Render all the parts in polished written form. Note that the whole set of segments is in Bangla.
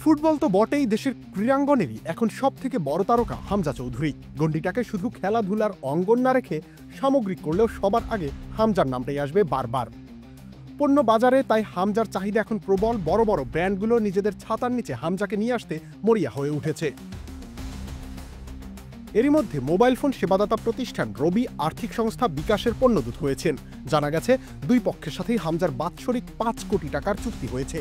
ফুটবল তো বটেই, দেশের ক্রীড়াঙ্গনেরই এখন সব থেকে বড় তারকা হামজা চৌধুরী। গণ্ডিটাকে শুধু খেলাধুলার অঙ্গন না রেখে সামগ্রিক করলেও সবার আগে হামজার নামটাই আসবে বারবার। পণ্য বাজারে তাই হামজার চাহিদা এখন প্রবল। বড় বড় ব্র্যান্ডগুলো নিজেদের ছাতার নিচে হামজাকে নিয়ে আসতে মরিয়া হয়ে উঠেছে। এরই মধ্যে মোবাইল ফোন সেবাদাতা প্রতিষ্ঠান রবি আর্থিক সংস্থা বিকাশের পণ্যদূত হয়েছেন। জানা গেছে দুই পক্ষের সাথেই হামজার বাৎসরিক ৫ কোটি টাকার চুক্তি হয়েছে।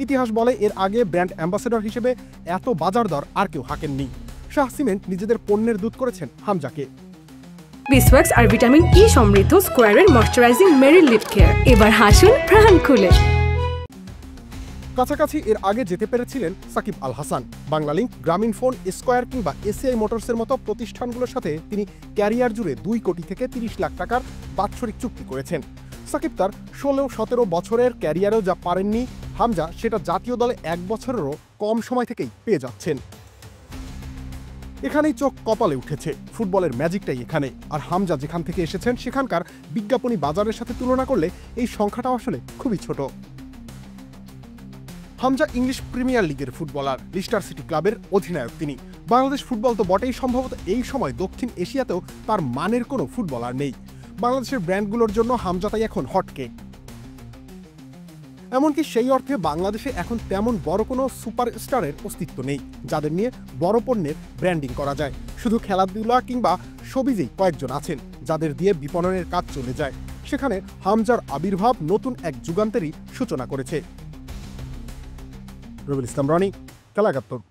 ইতিহাস বলে এর আগে ব্র্যান্ড অ্যাম্বাসেডর হিসেবে এত বাজার দর আর কেউ হাঁকেননি। শাহ সিমেন্ট নিজেদের পণ্যের দূত করেছেন হামজাকে। বিসওয়াক্স আর ভিটামিন ই সমৃদ্ধ স্কোয়ারের ময়শ্চারাইজিং মেরি লিপ কেয়ার, এবার হাসুন প্রাণ খুলে। কাছাকাছি এর আগে যেতে পেরেছিলেন সাকিব আল হাসান। বাংলালিংক, গ্রামীণফোন, স্কয়ার কিংবা এসিআই মোটরসের মতো প্রতিষ্ঠানগুলোর সাথে তিনি ক্যারিয়ার জুড়ে ২ কোটি থেকে ৩০ লাখ টাকার বাৎসরিক চুক্তি করেছেন। সাকিব তার ১৬-১৭ বছরের ক্যারিয়ারেও যা পারেননি, হামজা সেটা জাতীয় দলে ১ বছরেরও কম সময় থেকেই পেয়ে যাচ্ছেন। এখানেই চোখ কপালে উঠেছে। ফুটবলের ম্যাজিকটাই এখানে। আর হামজা যেখান থেকে এসেছেন সেখানকার বিজ্ঞাপনী বাজারের সাথে তুলনা করলে এই সংখ্যাটা আসলে খুবই ছোট। হামজা ইংলিশ প্রিমিয়ার লিগের ফুটবলার, লিস্টার সিটি ক্লাবের অধিনায়ক তিনি। বাংলাদেশ ফুটবল তো বটেই, সম্ভবত এই সময় দক্ষিণ এশিয়াতেও তার মানের কোনো ফুটবলার নেই। বাংলাদেশের ব্র্যান্ডগুলোর জন্য হামজা তাই এখন হটকেক। এমনকি সেই অর্থে বাংলাদেশে এখন তেমন বড় কোনো সুপারস্টারের অস্তিত্ব নেই যাদের নিয়ে বড় পণ্যের ব্র্যান্ডিং করা যায়। শুধু খেলাধুলা কিংবা শোবিজেই কয়েকজন আছেন যাদের দিয়ে বিপণনের কাজ চলে যায়। সেখানে হামজার আবির্ভাব নতুন এক যুগান্তেরই সূচনা করেছে। রবিউল ইসলাম রনি, খেলা ৭১।